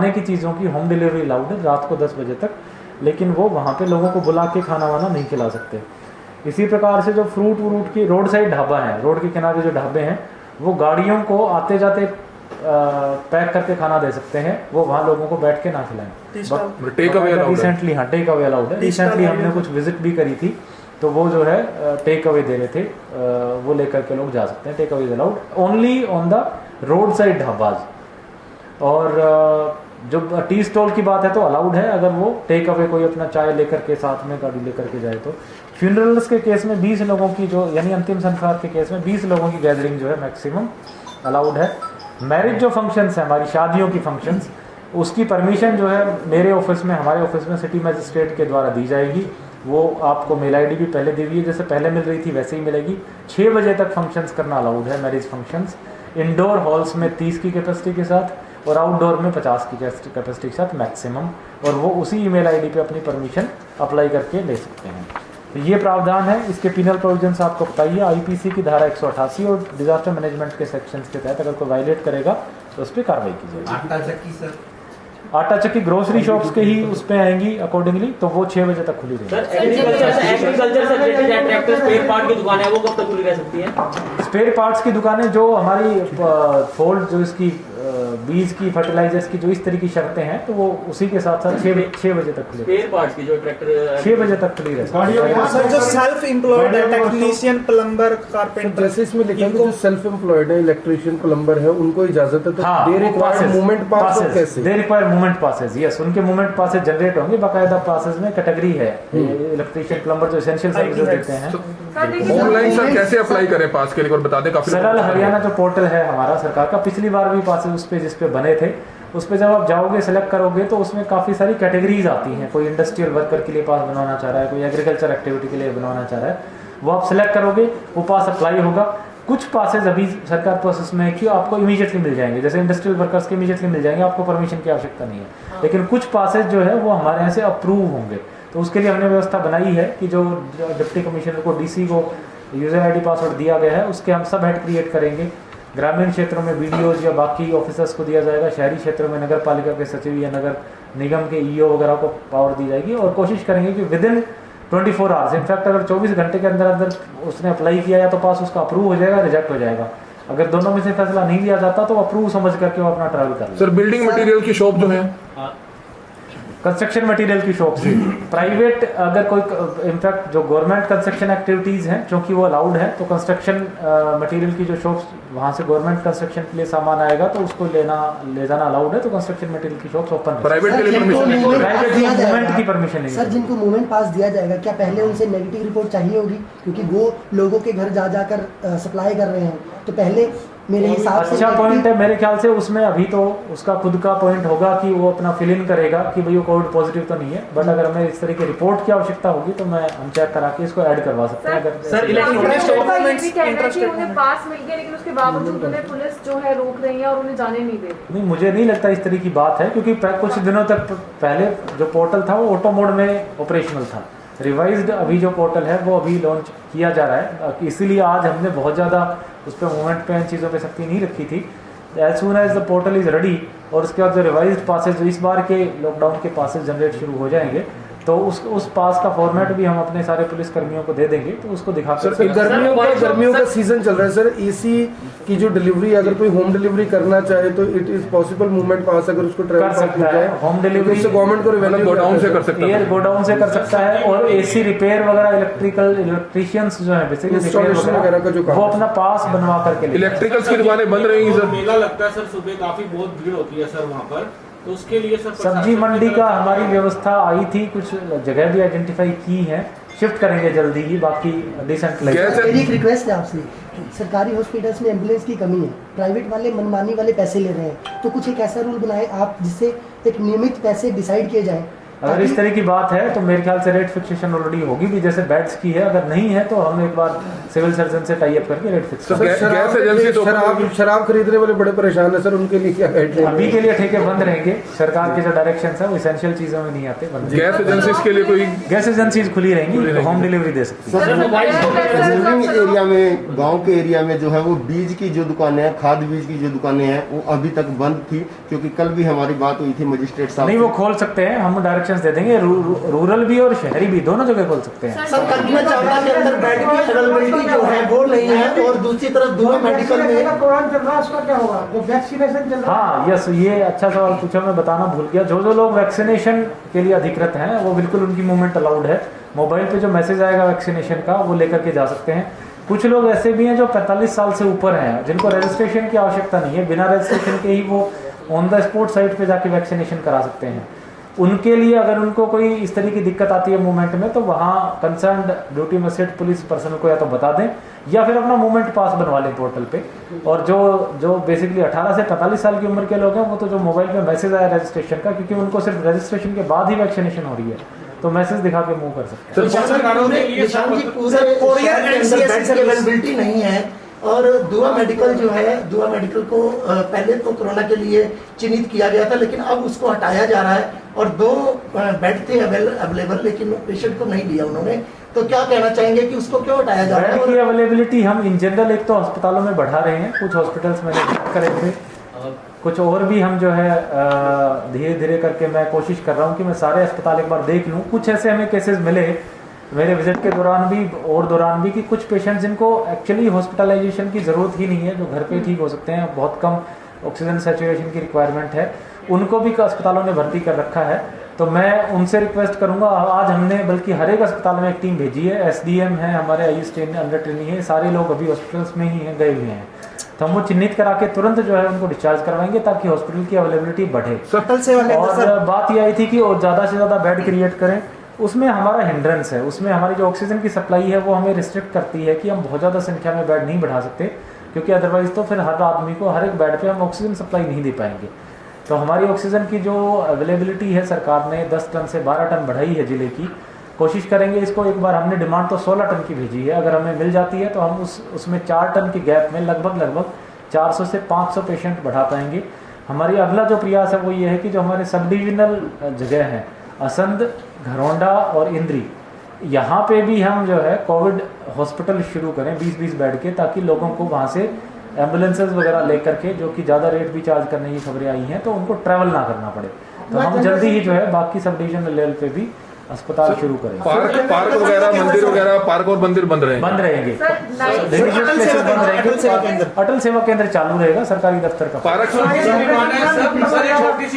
खाने की चीज़ों की होम डिलीवरी अलाउड है रात को 10 बजे तक, लेकिन वो वहाँ पे लोगों को बुला के खाना वाना नहीं खिला सकते। इसी प्रकार से जो फ्रूट व्रूट की रोड साइड ढाबा है, रोड के किनारे जो ढाबे हैं, वो गाड़ियों को आते जाते पैक करके खाना दे सकते हैं, वो वहाँ लोगों को बैठ के ना खिलाएं। टेक अवे रिसेंटली हाँ टेक अवे अलाउड है। रिसेंटली हमने कुछ विजिट भी करी थी, तो वो जो है टेक अवे दे रहे थे, वो लेकर के लोग जा सकते हैं। Take away allowed only on the road side dhabas. और जो टी स्टॉल की बात है तो अलाउड है, अगर वो टेक अवे कोई अपना चाय लेकर के साथ में गाड़ी लेकर के जाए तो। फ्यूनरल्स के केस में 20 लोगों की जो यानी अंतिम संस्कार के केस में 20 लोगों की गैदरिंग जो है मैक्सिमम अलाउड है। मैरिज जो फंक्शंस हैं, हमारी शादियों की फंक्शंस, उसकी परमिशन जो है मेरे ऑफिस में, हमारे ऑफिस में सिटी मजिस्ट्रेट के द्वारा दी जाएगी। वो आपको मेल आईडी भी पहले दी हुई है, जैसे पहले मिल रही थी वैसे ही मिलेगी। 6 बजे तक फंक्शंस करना अलाउड है, मैरिज फंक्शंस। इंडोर हॉल्स में 30 की कैपेसिटी के साथ और आउटडोर में 50 की कैपेसिटी के साथ मैक्सिमम, और वो उसी ईमेल आईडी पे अपनी परमिशन अप्लाई करके ले सकते हैं। तो ये प्रावधान है। इसके पिनल प्रोविजंस आपको बताइए, आईपीसी की धारा 188 और डिजास्टर मैनेजमेंट के सेक्शंस के तहत अगर कोई वायलेट करेगा तो उस पर कार्रवाई की जाएगी। आटा चक्की सर, आटा चक्की ग्रोसरी शॉप्स के ही उस पे आएंगी अकॉर्डिंगली, तो वो 6 बजे तक खुली रहेगी। एग्रीकल्चर से ट्रैक्टर स्पेयर पार्ट की दुकान है, वो कब तक खुली रह सकती है? स्पेयर पार्ट्स की दुकानें जो हमारी फोल्ड जो इसकी बीज की फर्टिलाइजर्स की जो इस तरह की शर्तें हैं, तो वो उसी के साथ साथ 6 बजे तक खुली। स्पेयर पार्ट्स की जो ट्रैक्टर 6 बजे तक खुली रहती है। सर जो सेल्फ एम्प्लॉयड है, टेक्नीशियन, प्लम्बर, कारपेंटर, जैसे इसमें लिखा है कि जो सेल्फ एम्प्लॉयड है, इलेक्ट्रीशियन, प्लम्बर है, उनको इजाजत है, तो हाँ, दे रिक्वायर मूवमेंट पास कैसे? They require movement passes, yes, उनके मूवमेंट पासेज जनरेट होंगे। बाकायदा पासेज में कैटेगरी है, इलेक्ट्रीशियन, प्लम्बर जो एसेंशियल सर्विसेज देते हैं। ऑनलाइन सर कैसे अप्लाई करें पास के लिए, और बता दें। काफी सरल हरियाणा जो पोर्टल है हमारा सरकार का, पिछली बार भी पासेज उस पे जिस पे बने थे, उस पे जब आप जाओगे सेलेक्ट करोगे तो उसमें काफ़ी सारी कैटेगरीज आती हैं। कोई इंडस्ट्रियल वर्कर के लिए पास बनवाना चाह रहा है, कोई एग्रीकल्चर एक्टिविटी के लिए बनवाना चाह रहा है, वो आप सेलेक्ट करोगे, वो पास अप्लाई होगा। कुछ पासेज अभी सरकार प्रोसेस में है कि आपको इमीडिएटली मिल जाएंगे, जैसे इंडस्ट्रियल वर्कर्स के इमीडिएटली मिल जाएंगे, आपको परमिशन की आवश्यकता नहीं है। लेकिन कुछ पासेज जो है वो हमारे यहाँ से अप्रूव होंगे, तो उसके लिए हमने व्यवस्था बनाई है कि जो डिप्टी कमिश्नर को, डीसी को यूजर आईडी पासवर्ड दिया गया है, उसके हम सब हेड क्रिएट करेंगे। ग्रामीण क्षेत्रों में बीडीओज या बाकी ऑफिसर्स को दिया जाएगा, शहरी क्षेत्रों में नगर पालिका के सचिव या नगर निगम के ईओ वगैरह को पावर दी जाएगी। और कोशिश करेंगे कि विद इन 24 आवर्स, इनफैक्ट अगर 24 घंटे के अंदर अंदर उसने अप्लाई किया या तो पास उसका अप्रूव हो जाएगा, रिजेक्ट हो जाएगा। अगर दोनों में से फैसला नहीं लिया जाता तो अप्रूव समझ करके वो अपना ट्रैवल कर ले। सर बिल्डिंग मटेरियल की शॉप जो है, कंस्ट्रक्शन मटेरियल की शॉप से प्राइवेट, अगर कोई इनफैक्ट जो गवर्नमेंट कंस्ट्रक्शन एक्टिविटीज़ हैं क्योंकि वो अलाउड है, तो कंस्ट्रक्शन मटेरियल की जो शॉप्स, वहाँ से गवर्नमेंट कंस्ट्रक्शन के लिए सामान आएगा तो उसको ले जाना अलाउड है। तो कंस्ट्रक्शन मटेरियल की शॉप्स ओपन है। प्राइवेट के लिए परमिशन नहीं, प्राइवेट की मूवमेंट की परमिशन नहीं। सर जिनको मूवमेंट पास दिया जाएगा, क्या पहले उनसे नेगेटिव रिपोर्ट चाहिए होगी? क्योंकि वो लोगों के घर जा जाकर सप्लाई कर रहे हैं, तो पहले मेरे हिसाब से अच्छा पॉइंट है। मेरे ख्याल से उसमें अभी तो उसका खुद का पॉइंट होगा कि वो अपना फिल इन करेगा कि भाई वो कोविड पॉजिटिव तो नहीं है, बट अगर हमें इस तरह की रिपोर्ट की आवश्यकता होगी तो मैं हम चेक करा के इसको ऐड करवा सकते हैं। अगर सर उन्हें पास मिल गया, लेकिन उसके बावजूद उन्हें पुलिस जो है रोक रही है और उन्हें जाने नहीं दे रही। नहीं, मुझे नहीं लगता इस तरह की बात है, क्योंकि कुछ दिनों तक पहले जो पोर्टल था वो ऑटो मोड में ऑपरेशनल था। रिवाइज्ड अभी जो पोर्टल है वो अभी लॉन्च किया जा रहा है, इसीलिए आज हमने बहुत ज़्यादा उस पर मूवमेंट पे इन चीज़ों पे सख्ती नहीं रखी थी। As soon as the portal is ready, और उसके बाद जो रिवाइज्ड पासेज, जो इस बार के लॉकडाउन के पासेज जनरेट शुरू हो जाएंगे, तो उस पास का फॉर्मेट भी हम अपने सारे पुलिस कर्मियों को दे देंगे, तो उसको दिखा सर गर्मियों का सीजन चल रहा है सर, एसी की जो डिलीवरी, अगर कोई होम डिलीवरी करना चाहे तो इट इज पॉसिबल मूवमेंट पास अगर उसको ट्रैवल कर सकता है। होम डिलीवरी गवर्नमेंट को रेवेन्यू गोडाउन से कर सकता है, एयर गोडाउन से कर सकता है। और एसी रिपेयर वगैरह, इलेक्ट्रिशियंस जो है बेसिकली इंस्टॉलेशन वगैरह का जो काम, वो अपना पास बनवा करके ले। इलेक्ट्रिकल्स की दुकानें बंद रहेंगी सर। मेला लगता है सर, सुबह काफी बहुत भीड़ होती है सर वहाँ पर, तो उसके लिए सर सब्जी मंडी का हमारी व्यवस्था आई थी, कुछ जगह भी आइडेंटिफाई की है, शिफ्ट करेंगे जल्दी ही, बाकी डिसेंट मेरी एक रिक्वेस्ट है आपसे, सरकारी हॉस्पिटल्स में एम्बुलेंस की कमी है, प्राइवेट वाले मनमानी वाले पैसे ले रहे हैं, तो कुछ एक ऐसा रूल बनाए आप जिससे एक नियमित पैसे डिसाइड किए जाएं अगर इस तरह की बात है तो मेरे ख्याल से रेट फिक्सेशन ऑलरेडी होगी भी, जैसे बेड्स की है। अगर नहीं है तो हम एक बार सिविल सर्जन से टाई अप करके रेट फिक्स सर, शराब खरीदने वाले बड़े परेशान है सर, उनके लिए क्या गाइडलाइन? अभी के लिए ठेके बंद रहेंगे। सरकार के जो डायरेक्शन है वो इसेंशियल चीजों में नहीं आते। गैस एजेंसीज के लिए कोई गैस एजेंसीज खुली रहेंगी, होम डिलीवरी दे सकती है। रूरल एरिया में, गांव के एरिया में जो है वो बीज की जो दुकानें हैं, खाद बीज की जो दुकानें हैं वो अभी तक बंद थी, क्योंकि कल भी हमारी बात हुई थी मजिस्ट्रेट साहब। नहीं, वो खोल सकते हैं, हम डायरेक्शंस दे देंगे। रूरल भी और शहरी भी दोनों जगह खोल सकते हैं। सर, कल्पना चावला के अंदर बेड की अवेलेबिलिटी जो है वो नहीं है, और दूसरी तरफ दुआ मेडिकल में प्रोग्राम चल रहा है, उसका क्या होगा? जो वैक्सीनेशन चल रहा है। हाँ, यस, ये अच्छा सवाल पूछा, मैं बताना भूल गया। जो लोग वैक्सीनेशन के लिए अधिकृत हैं वो बिल्कुल उनकी मूवमेंट अलाउड है। मोबाइल पे जो मैसेज आएगा वैक्सीनेशन का वो लेकर के जा सकते हैं। कुछ लोग ऐसे भी हैं जो 45 साल से ऊपर हैं, जिनको रजिस्ट्रेशन की आवश्यकता नहीं है, बिना रजिस्ट्रेशन के ही वो ऑन द स्पॉट साइट पे जाके वैक्सीनेशन करा सकते हैं। उनके लिए अगर उनको कोई इस तरह की दिक्कत आती है मूवमेंट में, तो वहाँ concerned duty magistrate police person को या तो बता दें या फिर अपना मूवमेंट पास बनवा लें पोर्टल पे। और जो बेसिकली 18 से 45 साल की उम्र के लोग हैं वो तो जो मोबाइल पे मैसेज आया रजिस्ट्रेशन का, क्योंकि उनको सिर्फ रजिस्ट्रेशन के बाद ही वैक्सीनेशन हो रही है, तो मैसेज दिखा के मूव कर सकते हैं। अवेलेबिलिटी नहीं है, और दुआ मेडिकल जो है, दुआ मेडिकल को पहले तो कोरोना के लिए चिन्हित किया गया था, लेकिन अब उसको हटाया जा रहा है, और 2 बेड थे अवेलेबल, लेकिन पेशेंट को नहीं दिया उन्होंने। तो क्या कहना चाहेंगे कि उसको क्यों हटाया जा रहा है? बेड की अवेलेबिलिटी हम इन जनरल एक तो अस्पतालों में बढ़ा रहे हैं, कुछ हॉस्पिटल्स मैंने चेक करे थे, कुछ और भी हम जो है धीरे धीरे करके मैं कोशिश कर रहा हूँ कि मैं सारे अस्पताल एक बार देख लूँ। कुछ ऐसे हमें केसेस मिले मेरे विजिट के दौरान भी और दौरान भी कि कुछ पेशेंट्स जिनको एक्चुअली हॉस्पिटलाइजेशन की ज़रूरत ही नहीं है, जो घर पे ठीक हो सकते हैं, बहुत कम ऑक्सीजन सैचुरेशन की रिक्वायरमेंट है, उनको भी अस्पतालों ने भर्ती कर रखा है। तो मैं उनसे रिक्वेस्ट करूंगा, आज हमने बल्कि हर एक अस्पताल में एक टीम भेजी है, SDM है हमारे, आयुष अंडर ट्रेनिंग है, सारे लोग अभी हॉस्पिटल्स में ही हैं, गए हुए हैं। तो हम वो चिन्हित करा के तुरंत जो है उनको डिस्चार्ज करवाएंगे ताकि हॉस्पिटल की अवेलेबिलिटी बढ़े। और बात ये आई थी कि ज़्यादा से ज़्यादा बेड क्रिएट करें, उसमें हमारा हिंड्रेंस है, उसमें हमारी जो ऑक्सीजन की सप्लाई है वो हमें रिस्ट्रिक्ट करती है कि हम बहुत ज़्यादा संख्या में बेड नहीं बढ़ा सकते, क्योंकि अदरवाइज तो फिर हर आदमी को हर एक बेड पे हम ऑक्सीजन सप्लाई नहीं दे पाएंगे। तो हमारी ऑक्सीजन की जो अवेलेबिलिटी है सरकार ने 10 टन से 12 टन बढ़ाई है ज़िले की। कोशिश करेंगे इसको, एक बार हमने डिमांड तो 16 टन की भेजी है, अगर हमें मिल जाती है तो हम उसमें 4 टन के गैप में लगभग 400 से 500 पेशेंट बढ़ा पाएंगे। हमारी अगला जो प्रयास है वो ये है कि जो हमारे सब डिविजनल जगह हैं, असंध, घरौंडा और इंद्री, यहाँ पे भी हम जो है कोविड हॉस्पिटल शुरू करें 20-20 बेड के, ताकि लोगों को वहाँ से एम्बुलेंसेज वगैरह लेकर के, जो कि ज़्यादा रेट भी चार्ज करने की खबरें आई हैं, तो उनको ट्रैवल ना करना पड़े। तो हम जल्दी ही जो है बाकी सब डिविजनल लेवल पे भी अस्पताल शुरू करें। पार्क वगैरह, मंदिर वगैरह, पार्क और मंदिर बंद रहेंगे, बंद रहेंगे, अटल सेवा केंद्र चालू रहेगा, सरकारी दफ्तर का। पार्क छोटी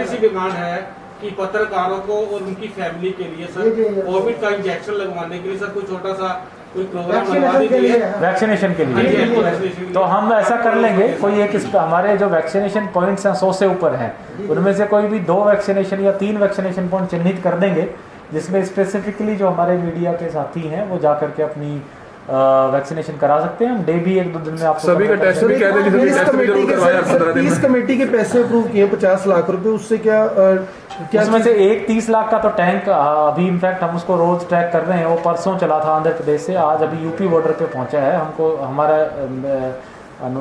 सी डिमांड है कि पत्रकारों को और उनकी फैमिली के लिए सर कोविड का इंजेक्शन लगवाने के लिए सर कोई छोटा सा कोई प्रोग्राम बनवा दीजिए वैक्सीनेशन के लिए। तो हम ऐसा कर लेंगे, कोई एक हमारे जो वैक्सीनेशन पॉइंट्स हैं 100 से ऊपर हैं, उनमें से कोई भी 2 वैक्सीनेशन या 3 वैक्सीनेशन पॉइंट चिन्हित कर देंगे, जिसमें स्पेसिफिकली जो हमारे मीडिया के साथी हैं वो जा करके अपनी वैक्सीनेशन करा सकते हैं। हम डे भी 1-2 दिन में आपको सभी का टेस्ट भी कहते हैं, टेस्ट भी जरूर करवाया 15 दिन में। इस कमेटी के पैसे अप्रूव किए 50 लाख रुपए, उससे क्या उसमें से एक 30 लाख का तो टैंक अभी इनफैक्ट हम उसको रोज ट्रैक कर रहे हैं, वो परसों चला था आंध्र प्रदेश से, आज अभी यूपी बॉर्डर पे पहुंचा है। हमको हमारा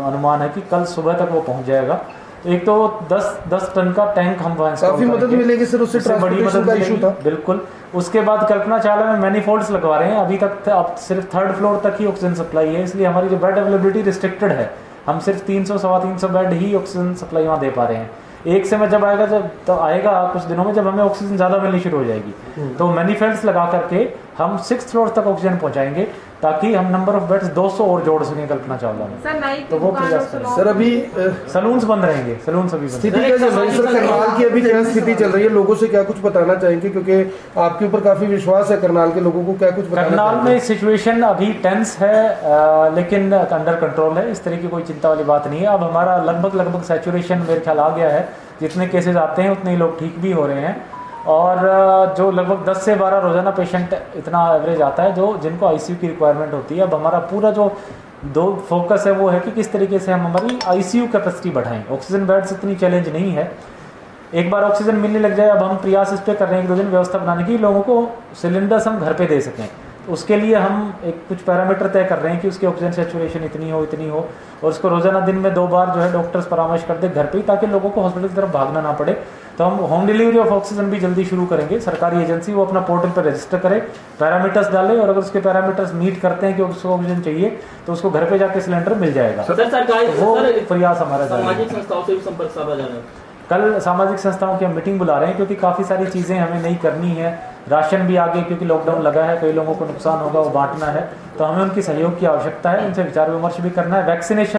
अनुमान है कि कल सुबह तक वो पहुंच जाएगा। एक तो 10 टन का टैंक हम काफी मदद मिलेगी सर, उससे बड़ी मदद का इशू था बिल्कुल। उसके बाद कल्पना चावला में मैनीफोल्ड्स लगवा रहे हैं, अभी तक अब सिर्फ 3rd फ्लोर तक ही ऑक्सीजन सप्लाई है, इसलिए हमारी जो बेड अवेलेबिलिटी रिस्ट्रिक्टेड है, हम सिर्फ 300-325 बेड ही ऑक्सीजन सप्लाई वहाँ दे पा रहे हैं। एक समय जब आएगा, जब आएगा कुछ दिनों में, जब हमें ऑक्सीजन ज़्यादा मिलनी शुरू हो जाएगी, तो मैनीफेल्ड्स लगा करके हम 6th फ्लोर तक ऑक्सीजन पहुंचाएंगे, ताकि हम नंबर ऑफ बेड्स 200 और जोड़ सकें कल्पना चावला में। तो वो प्रयास करें सर। अभी सलून्स बंद रहेंगे, सलून्स अभी स्थिति क्या चल रही है सर? करनाल की अभी क्या स्थिति चल रही है? लोगों से क्या कुछ बताना चाहेंगे, क्योंकि आपके ऊपर काफी विश्वास है करनाल के लोगों को, क्या कुछ बताना करनाल चाहेंगे? में सिचुएशन अभी टेंस है, लेकिन अंडर कंट्रोल है, इस तरह की कोई चिंता वाली बात नहीं है। अब हमारा लगभग सैचुरेशन मेरे ख्याल आ गया है, जितने केसेस आते हैं उतने ही लोग ठीक भी हो रहे हैं, और जो लगभग 10 से 12 रोजाना पेशेंट इतना एवरेज आता है जो जिनको आईसीयू की रिक्वायरमेंट होती है। अब हमारा पूरा जो फोकस है वो है कि किस तरीके से हम हमारी आईसीयू कैपेसिटी बढ़ाएं। ऑक्सीजन बेड्स इतनी चैलेंज नहीं है, एक बार ऑक्सीजन मिलने लग जाए, अब हम प्रयास इस पे कर रहे हैं 1-2 दिन व्यवस्था बनाने की, लोगों को सिलेंडर्स हम घर पे दे सकें। तो उसके लिए हम एक कुछ पैरामीटर तय कर रहे हैं कि उसकी ऑक्सीजन सैचुरेशन इतनी हो, और उसको रोजाना दिन में 2 बार जो है डॉक्टर्स परामर्श कर दे घर पे ही, ताकि लोगों को हॉस्पिटल की तरफ भागना ना पड़े। तो हम होम डिलीवरी ऑफ ऑक्सीजन भी जल्दी शुरू करेंगे। सरकारी एजेंसी वो अपना पोर्टल पर रजिस्टर करे, पैरामीटर्स डाले, और अगर उसके पैरामीटर्स मीट करते हैं कि उसको ऑक्सीजन चाहिए तो उसको घर पे जाके सिलेंडर मिल जाएगा। सर सरकारी वो प्रयास हमारा जारी है। सामाजिक संस्थाओं से भी संपर्क साधा जा रहा है। कल सामाजिक संस्थाओं की हम मीटिंग बुला रहे हैं, क्योंकि काफ़ी सारी चीज़ें हमें नहीं करनी है। राशन भी आगे, क्योंकि लॉकडाउन लगा है, कई लोगों को नुकसान होगा, वो बांटना है, तो हमें उनकी सहयोग की आवश्यकता है। उनसे विचार विमर्श भी करना है। वैक्सीनेशन